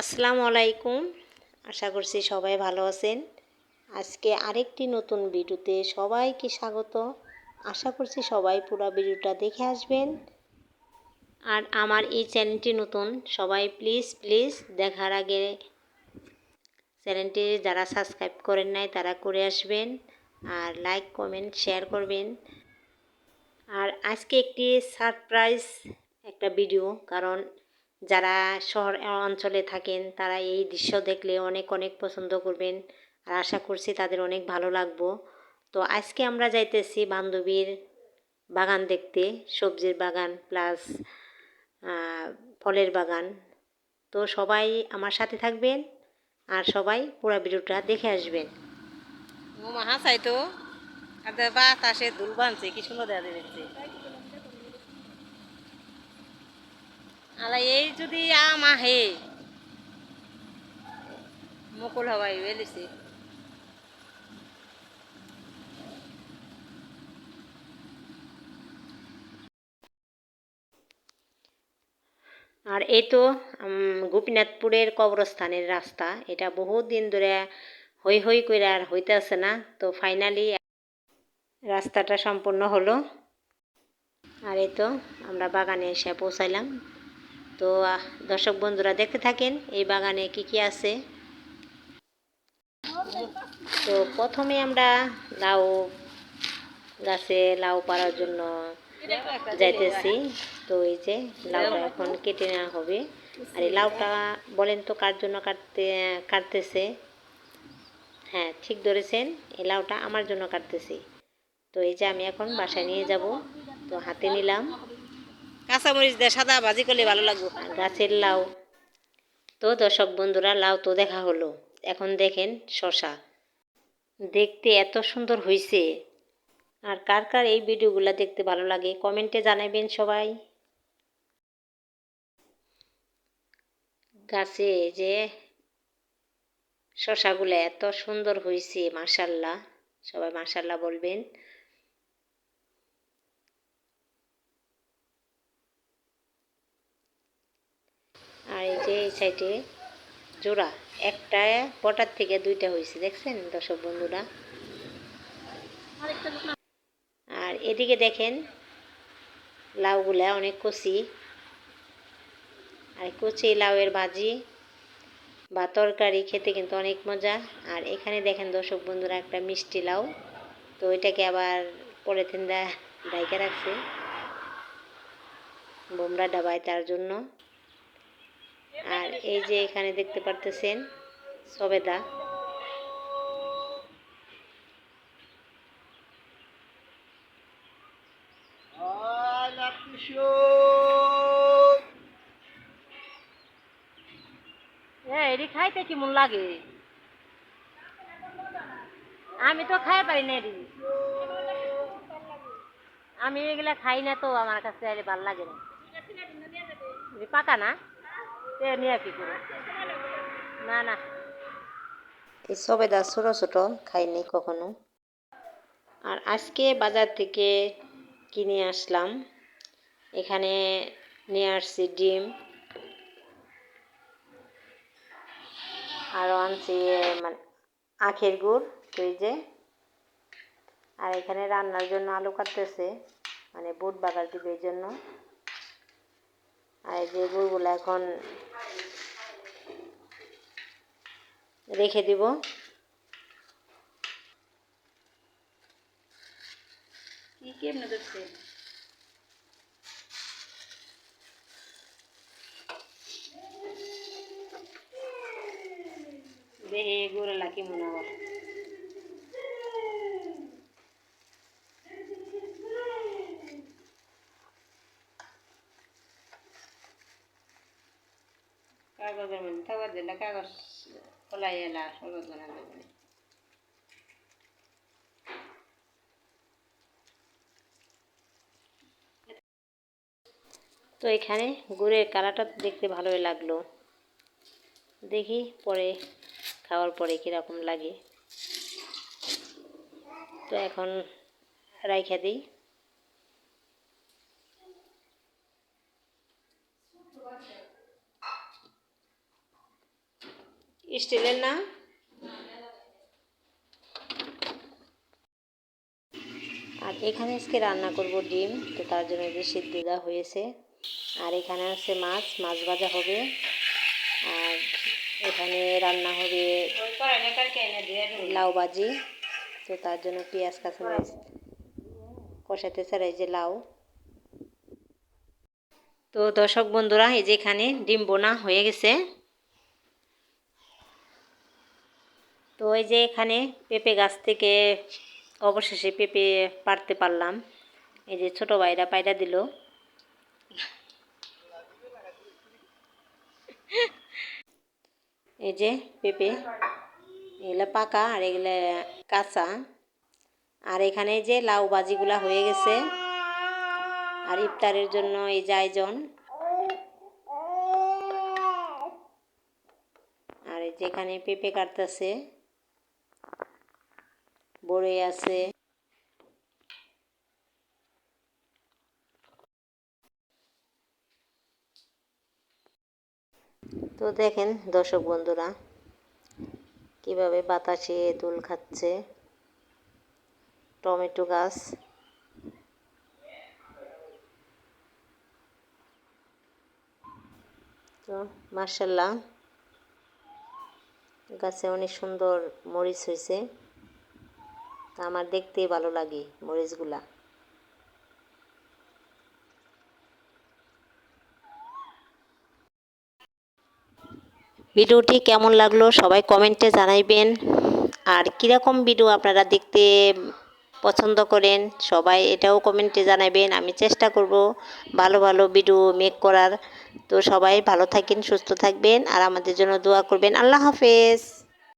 আসসালামু আলাইকুম। আশা করছি সবাই ভালো আছেন। আজকে আরেকটি নতুন ভিডিওতে সবাইকে স্বাগত। আশা করছি সবাই পুরো ভিডিওটা দেখে আসবেন। আর আমার এই চ্যানেলটি নতুন, সবাই প্লিজ দেখার আগে চ্যানেলটি যারা সাবস্ক্রাইব করেন নাই তারা করে আসবেন, আর লাইক কমেন্ট শেয়ার করবেন। আর আজকে একটি সারপ্রাইজ একটা ভিডিও, কারণ যারা শহর অঞ্চলে থাকেন তারা এই দৃশ্য দেখলে অনেক পছন্দ করবেন, আর আশা করছি তাদের অনেক ভালো লাগবো। তো আজকে আমরা যাইতেছি বান্ধবীর বাগান দেখতে, সবজির বাগান প্লাস ফলের বাগান। তো সবাই আমার সাথে থাকবেন আর সবাই পুরো ভিডিওটা দেখে আসবেন। হাসাই তো বাতাসে দুল বানছে, কি সুন্দর দেখা যাচ্ছে। আলা এই যদি আম আহে মুকুল হওয়াই বেলিছে। আর এই তো গোপীনাথপুরের কবরস্থানের রাস্তা, এটা বহুত দিন ধরে হই করে আর হইতেছে না, তো ফাইনালি রাস্তাটা সম্পূর্ণ হলো। আর এই তো আমরা বাগানে এসে পৌঁছাইলাম। তো দর্শক বন্ধুরা দেখতে থাকেন এই বাগানে কি আছে। তো প্রথমে আমরা লাউ গাছে লাউ পাড়ার জন্য যাইতেছি। তো এই যে লাউটা এখন কেটে নেওয়া হবে। আর এই লাউটা বলেন তো কার জন্য কাটতেছে? হ্যাঁ, ঠিক ধরেছেন, এই লাউটা আমার জন্য কাটতেছি। তো এই যে আমি এখন বাসায় নিয়ে যাব। তো হাতে নিলাম, কাঁচামরিচ দিয়ে সাদা ভাজি করলে ভালো লাগবে। গাছের লাউ। তো দর্শক বন্ধুরা, লাউ তো দেখা হলো, এখন দেখেন শসা। দেখতে এত সুন্দর হয়েছে। আর কার এই ভিডিওগুলো দেখতে ভালো লাগে কমেন্টে জানাবেন সবাই। গাছে যে শসাগুলো এত সুন্দর হয়েছে, মাশাল্লাহ, সবাই মাশাল্লাহ বলবেন। আর এই যে এই সাইডে জোড়া, একটা পটার থেকে দুইটা হয়েছে, দেখছেন দর্শক বন্ধুরা। আর এদিকে দেখেন লাউগুলা অনেক কচি, আর কচি লাউয়ের ভাজি বা তরকারি খেতে কিন্তু অনেক মজা। আর এখানে দেখেন দর্শক বন্ধুরা একটা মিষ্টি লাউ, তো এটাকে আবার পলিথিন ঢাইকা রাখছে বোমরা ডাবায় তার জন্য। আর এই যে এখানে দেখতে পারতেছেন সবেদা। এটি খাইতে কেমন লাগে? আমি তো খাই পারি না এটি, আমি এগুলা খাই না, তো আমার কাছে আর ভালো লাগে না। পাকা না, নিয়ে কি করো? না, এই সবেদা ছোট ছোট খাইনি কখনো। আর আজকে বাজার থেকে কিনে আসলাম, এখানে নিয়ে আসছি ডিম, আরও আনছি মানে আখের গুড়, তো এই যে। আর এখানে রান্নার জন্য আলু কাটতেছে, মানে বুট বাগার দিবে এই জন্য। আর এই যে গুড়গুলো এখন রেখে দিব। কি কেমনে দেখছে? দেখে গুড় লাকি মনে হয় কাগজের মধ্যে থাকার জন্য কাগজ ফলাই এলা সরকার জানা যাবে। তো এখানে গুড়ের কালারটা দেখতে ভালোই লাগলো, দেখি পরে খাওয়ার পরে কীরকম লাগে। তো এখন রাইখা দিই। স্টিলের না? আর এখানে আজকে রান্না করব ডিম, তো তার জন্য যে সিদ্ধ দেওয়া হয়েছে। আর এখানে আছে মাছ, মাছ ভাজা হবে। আর এখানে রান্না হবে লাউ ভাজি, তো তার জন্য পেঁয়াজ কাঁচামরিচ কষাতে ছাড়া এই যে লাউ। তো দর্শক বন্ধুরা, এই যে এখানে ডিম বোনা হয়ে গেছে। তো এই যে এখানে পেঁপে গাছ থেকে অবশেষে পেঁপে পাড়তে পারলাম। এই যে ছোট ভাইরা পায়রা দিল। এই যে পেঁপে, এগুলা পাকা আর এগুলা কাঁচা। আর এখানে যে লাউ ভাজিগুলা হয়ে গেছে। আর ইফতারের জন্য এই যে আয়োজন। আর এই যে এখানে পেঁপে কাটতেছে, বড়ই আছে। তো দেখেন দর্শক বন্ধুরা, কিভাবে বাতাসে দোল খাচ্ছে টমেটো গাছ। তো মার্শাল্লাহ, গাছে অনেক সুন্দর মরিচ হয়েছে। তা আমার দেখতেই ভালো লাগে মরিচগুলা। ভিডিওটি কেমন লাগলো সবাই কমেন্টে জানাইবেন। আর কীরকম ভিডিও আপনারা দেখতে পছন্দ করেন সবাই এটাও কমেন্টে জানাবেন। আমি চেষ্টা করব ভালো ভালো ভিডিও মেক করার। তো সবাই ভালো থাকেন, সুস্থ থাকবেন আর আমাদের জন্য দোয়া করবেন। আল্লাহ হাফেজ।